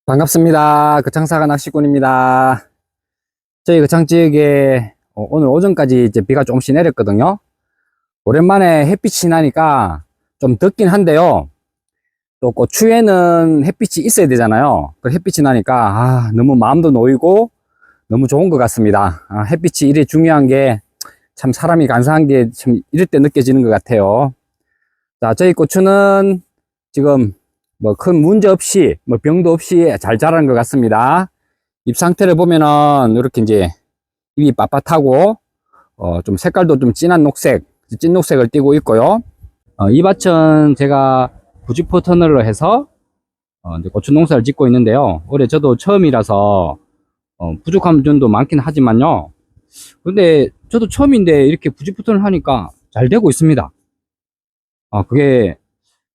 반갑습니다. 거창사가 낚시꾼입니다. 저희 거창지역에 오늘 오전까지 이제 비가 조금씩 내렸거든요. 오랜만에 햇빛이 나니까 좀 덥긴 한데요. 또 고추에는 햇빛이 있어야 되잖아요. 그 햇빛이 나니까 너무 마음도 놓이고 너무 좋은 것 같습니다. 햇빛이 이래 중요한 게 참 사람이 간사한 게 참 이럴 때 느껴지는 것 같아요. 자, 저희 고추는 지금 뭐 큰 문제 없이 뭐 병도 없이 잘 자라는 것 같습니다. 잎 상태를 보면은 이렇게 이제 잎이 빳빳하고 좀 색깔도 좀 진한 녹색, 찐 녹색을 띠고 있고요. 이 밭은 제가 부직포 터널로 해서 이제 고추 농사를 짓고 있는데요. 올해 저도 처음이라서 부족한 점도 많긴 하지만요. 근데 저도 처음인데 이렇게 부직포 터널 하니까 잘 되고 있습니다. 그게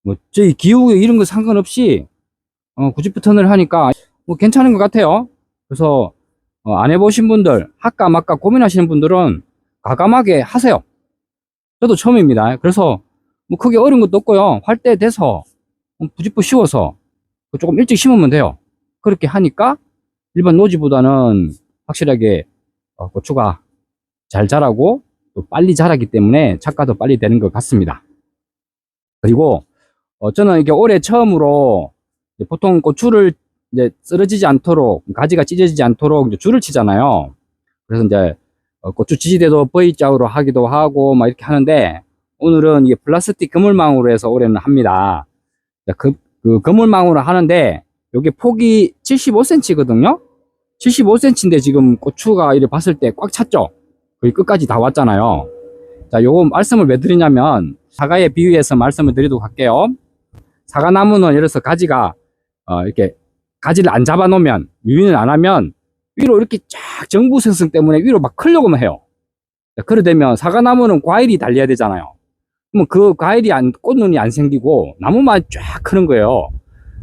뭐 저희 기후 이런 거 상관없이 부직포 터널 하니까 뭐 괜찮은 것 같아요. 그래서 안 해보신 분들, 할까 말까 고민하시는 분들은 과감하게 하세요. 저도 처음입니다. 그래서 뭐 크게 어려운 것도 없고요. 할 때 돼서 부직포 씌워서 조금 일찍 심으면 돼요. 그렇게 하니까 일반 노지보다는 확실하게 고추가 잘 자라고 또 빨리 자라기 때문에 착과도 빨리 되는 것 같습니다. 그리고 저는 이게 올해 처음으로 보통 고추를 이제 쓰러지지 않도록, 가지가 찢어지지 않도록 이제 줄을 치잖아요. 그래서 이제 고추 지지대도 V자로 하기도 하고 막 이렇게 하는데, 오늘은 이게 플라스틱 그물망으로 해서 올해는 합니다. 그 그물망으로 하는데 요게 폭이 75cm거든요. 75cm인데 지금 고추가 이렇게 봤을 때 꽉 찼죠. 거의 끝까지 다 왔잖아요. 자, 요거 말씀을 왜 드리냐면, 사과에 비유해서 말씀을 드리도록 할게요. 사과나무는 예를 들어서 가지가 이렇게 가지를 안 잡아 놓으면, 유인을 안 하면 위로 이렇게 쫙 정부생성 때문에 위로 막 크려고만 해요. 그래 되면 사과나무는 과일이 달려야 되잖아요. 그러면 그 과일이 꽃눈이 안 생기고 나무만 쫙 크는 거예요.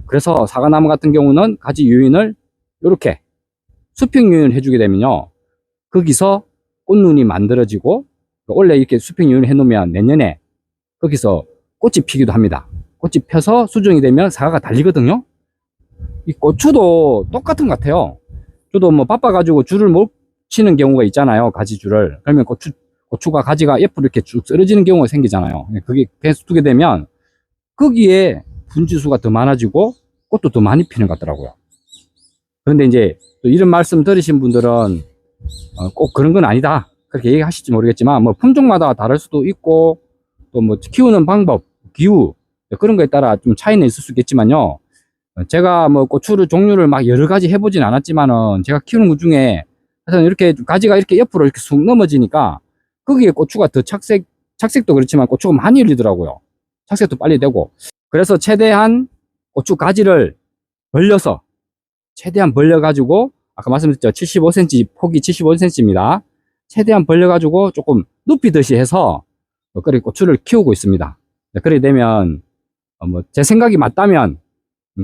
그래서 사과나무 같은 경우는 가지 유인을 이렇게 수평 유인을 해주게 되면요, 거기서 꽃눈이 만들어지고, 원래 이렇게 수평 유인을 해 놓으면 내년에 거기서 꽃이 피기도 합니다. 꽃이 펴서 수정이 되면 사과가 달리거든요. 이 고추도 똑같은 것 같아요. 저도 뭐 바빠가지고 줄을 못 치는 경우가 있잖아요. 가지줄을. 그러면 고추가 가지가 옆으로 이렇게 쭉 쓰러지는 경우가 생기잖아요. 그게 계속 두게 되면 거기에 분지수가 더 많아지고 꽃도 더 많이 피는 것 같더라고요. 그런데 이제 또 이런 말씀 들으신 분들은 꼭 그런 건 아니다, 그렇게 얘기하실지 모르겠지만, 뭐 품종마다 다를 수도 있고 또 뭐 키우는 방법, 기후, 그런 거에 따라 좀 차이는 있을 수 있겠지만요. 제가 뭐 고추를 종류를 막 여러 가지 해보진 않았지만은, 제가 키우는 것 중에 하여튼 이렇게 가지가 이렇게 옆으로 이렇게 쑥 넘어지니까 거기에 고추가 더 착색도 그렇지만 고추가 많이 열리더라고요. 착색도 빨리 되고. 그래서 최대한 고추 가지를 벌려서, 최대한 벌려가지고, 아까 말씀드렸죠. 75cm, 폭이 75cm입니다. 최대한 벌려가지고 조금 눕히듯이 해서 그렇게 고추를 키우고 있습니다. 그렇게 되면 뭐 제 생각이 맞다면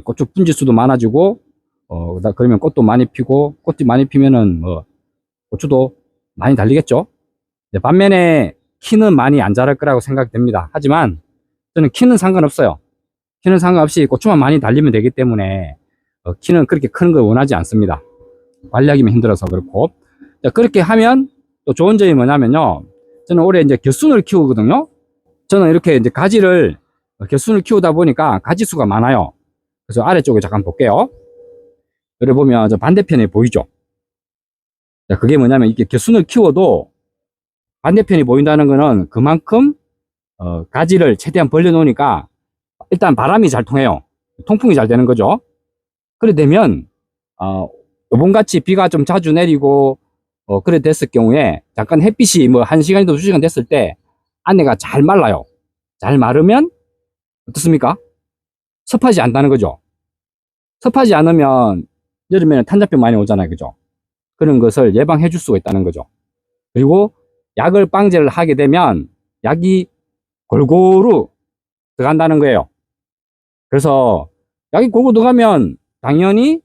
고추 분지수도 많아지고, 그러면 꽃도 많이 피고, 꽃이 많이 피면은 뭐 고추도 많이 달리겠죠. 반면에 키는 많이 안 자랄 거라고 생각됩니다. 하지만 저는 키는 상관없어요. 키는 상관없이 고추만 많이 달리면 되기 때문에 키는 그렇게 크는 걸 원하지 않습니다. 관리하기만 힘들어서 그렇고. 그렇게 하면 또 좋은 점이 뭐냐면요, 저는 올해 이제 겨순을 키우거든요. 저는 이렇게 이제 가지를 겨순을 키우다 보니까 가지수가 많아요. 그래서 아래쪽에 잠깐 볼게요. 여기 보면 저 반대편에 보이죠? 그게 뭐냐면, 이게 겨순을 키워도 반대편이 보인다는 거는 그만큼 가지를 최대한 벌려 놓으니까 일단 바람이 잘 통해요. 통풍이 잘 되는 거죠. 그래 되면 요번같이 비가 좀 자주 내리고 그래 됐을 경우에 잠깐 햇빛이 뭐 1시간이나 2시간 됐을 때 안에가 잘 말라요. 잘 마르면 어떻습니까? 습하지 않다는 거죠. 습하지 않으면 여름에는 탄저병 많이 오잖아요. 그죠? 그런 것을 예방해 줄 수가 있다는 거죠. 그리고 약을 방제를 하게 되면 약이 골고루 들어간다는 거예요. 그래서 약이 골고루 들어가면 당연히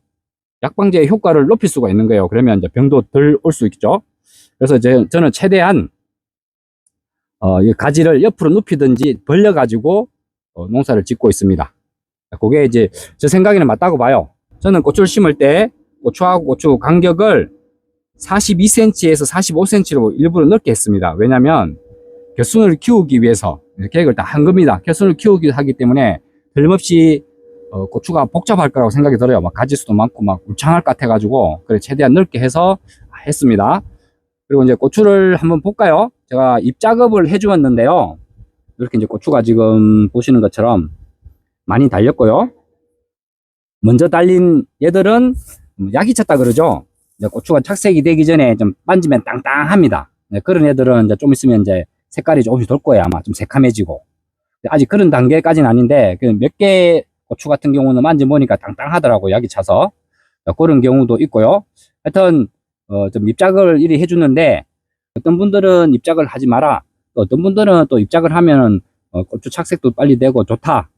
약방제의 효과를 높일 수가 있는 거예요. 그러면 이제 병도 덜 올 수 있죠. 그래서 저는 최대한 이 가지를 옆으로 눕히든지 벌려가지고 농사를 짓고 있습니다. 그게 이제 제 생각에는 맞다고 봐요. 저는 고추를 심을 때 고추하고 고추 간격을 42cm에서 45cm로 일부러 넓게 했습니다. 왜냐면 겨순을 키우기 위해서 계획을 다 한 겁니다. 겨순을 키우기 하기 때문에 틀림없이 고추가 복잡할 거라고 생각이 들어요. 막 가지수도 많고 막 울창할 것 같아가지고 그래 최대한 넓게 해서 했습니다. 그리고 이제 고추를 한번 볼까요? 제가 잎 작업을 해주었는데요. 이렇게 이제 고추가 지금 보시는 것처럼 많이 달렸고요. 먼저 달린 얘들은 약이 찼다 그러죠. 이제 고추가 착색이 되기 전에 좀 만지면 땅땅합니다. 네, 그런 애들은 이제 좀 있으면 이제 색깔이 조금씩 돌 거예요. 아마 좀 새카매지고. 아직 그런 단계까지는 아닌데 몇 개 고추 같은 경우는 만져보니까 땅땅하더라고요. 약이 차서. 그런 경우도 있고요. 하여튼 좀 입작을 이리 해주는데 어떤 분들은 입작을 하지 마라. 또 어떤 분들은 또 입작을 하면 고추 착색도 빨리 되고 좋다.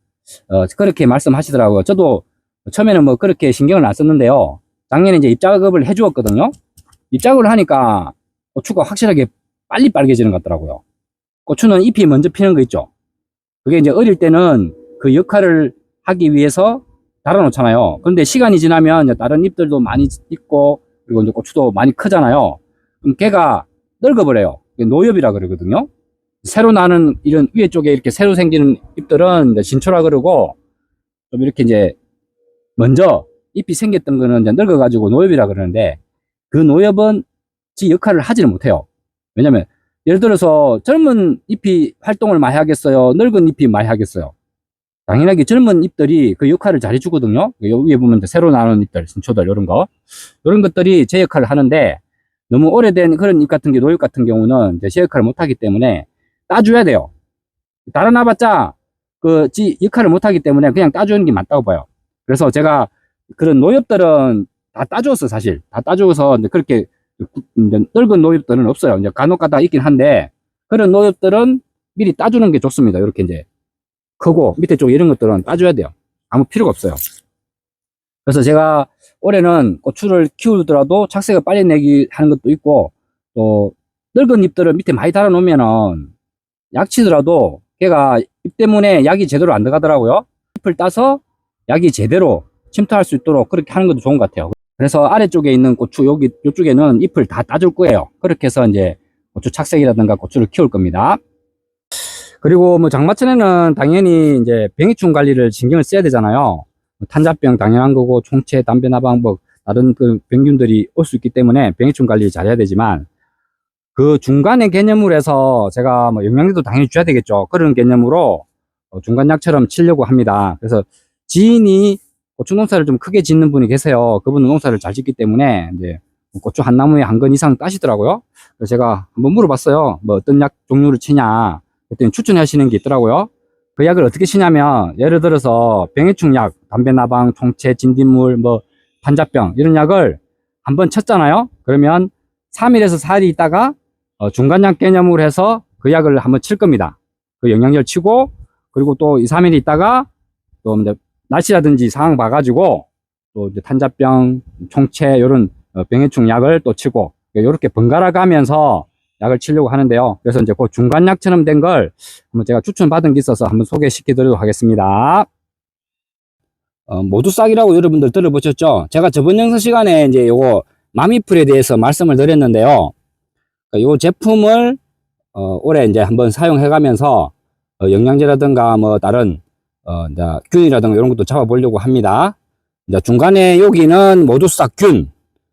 그렇게 말씀하시더라고요. 저도 처음에는 뭐 그렇게 신경을 안 썼는데요. 작년에 이제 입작업을 해주었거든요. 입작을 하니까 고추가 확실하게 빨리 빨개지는 것 같더라고요. 고추는 잎이 먼저 피는 거 있죠. 그게 이제 어릴 때는 그 역할을 하기 위해서 달아놓잖아요. 그런데 시간이 지나면 이제 다른 잎들도 많이 있고, 그리고 이제 고추도 많이 크잖아요. 그럼 걔가 늙어버려요. 노엽이라 그러거든요. 새로 나는 이런 위에 쪽에 이렇게 새로 생기는 잎들은 이제 진초라 그러고, 좀 이렇게 이제 먼저 잎이 생겼던 거는 이제 늙어가지고 노엽이라 그러는데, 그 노엽은 지 역할을 하지는 못해요. 왜냐면 예를 들어서 젊은 잎이 활동을 많이 하겠어요? 늙은 잎이 많이 하겠어요? 당연하게 젊은 잎들이 그 역할을 잘 해주거든요. 여기 위에 보면 새로 나오는 잎들, 신초들, 이런 거. 이런 것들이 제 역할을 하는데, 너무 오래된 그런 잎 같은 게, 노엽 같은 경우는 이제 제 역할을 못 하기 때문에 따줘야 돼요. 달아놔봤자 지 역할을 못 하기 때문에 그냥 따주는 게 맞다고 봐요. 그래서 제가 그런 노엽들은 다 따주었어, 사실. 다 따주어서 이제 그렇게 이제 늙은 노엽들은 없어요. 이제 간혹 가다 있긴 한데, 그런 노엽들은 미리 따주는 게 좋습니다. 이렇게 이제 크고 밑에 쪽 이런 것들은 따줘야 돼요. 아무 필요가 없어요. 그래서 제가 올해는 고추를 키우더라도 착색을 빨리 내기 하는 것도 있고, 또 늙은 잎들을 밑에 많이 달아 놓으면은 약치더라도 걔가 잎 때문에 약이 제대로 안 들어가더라고요. 잎을 따서 약이 제대로 침투할 수 있도록 그렇게 하는 것도 좋은 것 같아요. 그래서 아래쪽에 있는 고추, 요쪽에는 잎을 다 따줄 거예요. 그렇게 해서 이제 고추 착색이라든가 고추를 키울 겁니다. 그리고 뭐 장마철에는 당연히 이제 병해충 관리를 신경을 써야 되잖아요. 탄자병 당연한 거고, 총체, 담배나방, 뭐 다른 그 병균들이 올 수 있기 때문에 병해충 관리를 잘해야 되지만, 그 중간의 개념으로 해서 제가 뭐 영양제도 당연히 줘야 되겠죠. 그런 개념으로 중간약처럼 치려고 합니다. 그래서 지인이 고추 농사를 좀 크게 짓는 분이 계세요. 그분은 농사를 잘 짓기 때문에 이제 고추 한 나무에 한 건 이상 따시더라고요. 그래서 제가 한번 물어봤어요. 뭐 어떤 약 종류를 치냐. 그랬더니 추천하시는 게 있더라고요. 그 약을 어떻게 치냐면, 예를 들어서 병해충 약, 담배나방, 총체, 진딧물, 뭐 판자병 이런 약을 한번 쳤잖아요. 그러면 3일에서 4일 있다가 중간약 개념으로 해서 그 약을 한번 칠 겁니다. 그 영양제를 치고, 그리고 또 2, 3일 있다가 또 이제 날씨라든지 상황 봐가지고 또 이제 탄자병, 총체 이런 병해충 약을 또 치고, 이렇게 번갈아 가면서 약을 치려고 하는데요. 그래서 이제 그 중간약처럼 된 걸 한번 제가 추천받은 게 있어서 한번 소개시켜 드리도록 하겠습니다. 모두싹이라고 여러분들 들어보셨죠? 제가 저번 영상 시간에 이제 요거 마미풀에 대해서 말씀을 드렸는데요. 요 제품을 올해 이제 한번 사용해 가면서 영양제라든가 뭐 다른 이제 균이라든가 이런 것도 잡아보려고 합니다. 이제 중간에 여기는 모두싹균,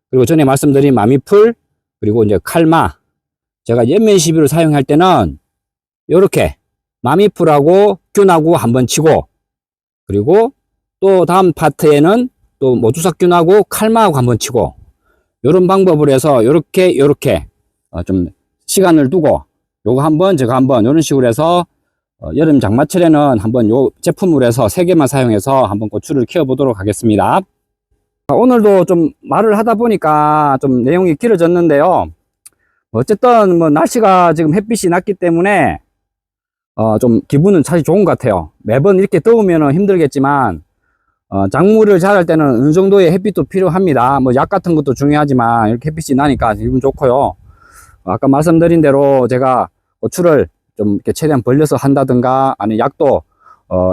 그리고 전에 말씀드린 마미풀, 그리고 이제 칼마. 제가 연면 시비를 사용할 때는 이렇게 마미풀하고 균하고 한번 치고, 그리고 또 다음 파트에는 또 모두싹균하고 칼마하고 한번 치고, 이런 방법을 해서 요렇게 좀 시간을 두고 요거 한번 제가 한번 이런 식으로 해서 여름 장마철에는 한번 요 제품으로 해서 3개만 사용해서 한번 고추를 키워 보도록 하겠습니다. 오늘도 좀 말을 하다 보니까 좀 내용이 길어졌는데요. 어쨌든 뭐 날씨가 지금 햇빛이 낮기 때문에 좀 기분은 사실 좋은 것 같아요. 매번 이렇게 더우면 힘들겠지만 작물을 자랄 때는 어느 정도의 햇빛도 필요합니다. 뭐 약 같은 것도 중요하지만 이렇게 햇빛이 나니까 기분 좋고요. 아까 말씀드린 대로 제가 고추를 좀 이렇게 최대한 벌려서 한다든가, 아니 약도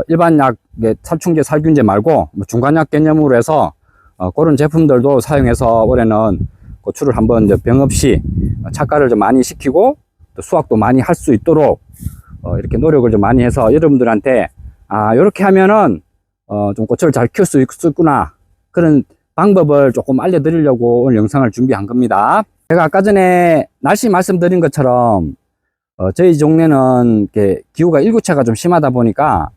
일반 약, 살충제, 살균제 말고 뭐 중간약 개념으로 해서 그런 제품들도 사용해서 올해는 고추를 한번 이제 병 없이 착과를 좀 많이 시키고 또 수확도 많이 할 수 있도록 이렇게 노력을 좀 많이 해서 여러분들한테 이렇게 하면은 좀 고추를 잘 키울 수 있구나, 그런 방법을 조금 알려드리려고 오늘 영상을 준비한 겁니다. 제가 아까 전에 날씨 말씀드린 것처럼 저희 동네는 이렇게 기후가 일교차가 좀 심하다 보니까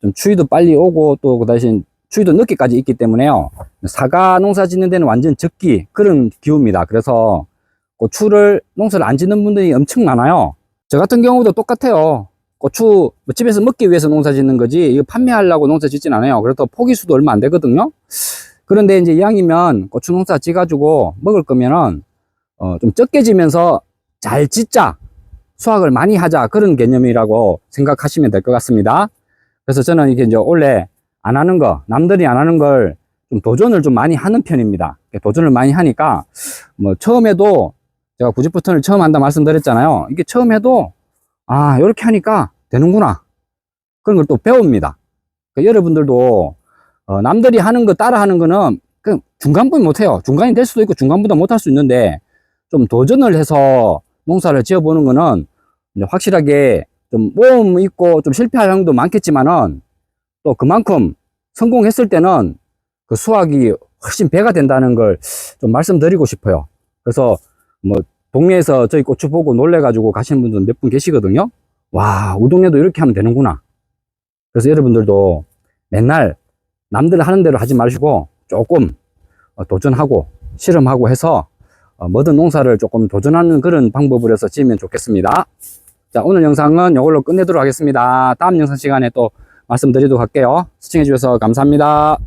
좀 추위도 빨리 오고 또 그 대신 추위도 늦게까지 있기 때문에요, 사과 농사 짓는 데는 완전 적기 그런 기후입니다. 그래서 고추를 농사를 안 짓는 분들이 엄청 많아요. 저 같은 경우도 똑같아요. 고추 집에서 먹기 위해서 농사 짓는 거지 이거 판매하려고 농사 짓진 않아요. 그래도 포기수도 얼마 안 되거든요. 그런데 이제 이왕이면 고추 농사 지가지고 먹을 거면은 좀 적게 지면서 잘 짓자, 수확을 많이 하자, 그런 개념이라고 생각하시면 될 것 같습니다. 그래서 저는 이게 이제 원래 안 하는 거, 남들이 안 하는 걸 좀 도전을 좀 많이 하는 편입니다. 도전을 많이 하니까 뭐 처음에도 제가 구직부턴을 처음 한다 말씀드렸잖아요. 이게 처음 해도 이렇게 하니까 되는구나, 그런 걸 또 배웁니다. 그러니까 여러분들도 남들이 하는 거 따라 하는 거는 그냥 중간분 못해요. 중간이 될 수도 있고 중간보다 못할 수 있는데 좀 도전을 해서 농사를 지어보는 거는 이제 확실하게 좀 모험 있고 좀 실패할 확률도 많겠지만은 또 그만큼 성공했을 때는 그 수확이 훨씬 배가 된다는 걸 좀 말씀드리고 싶어요. 그래서 뭐 동네에서 저희 고추 보고 놀래가지고 가시는 분들 몇 분 계시거든요. 와, 우리 동네도 이렇게 하면 되는구나. 그래서 여러분들도 맨날 남들 하는 대로 하지 마시고 조금 도전하고 실험하고 해서 뭐든 농사를 조금 도전하는 그런 방법을 해서 지으면 좋겠습니다. 자, 오늘 영상은 이걸로 끝내도록 하겠습니다. 다음 영상 시간에 또 말씀드리도록 할게요. 시청해 주셔서 감사합니다.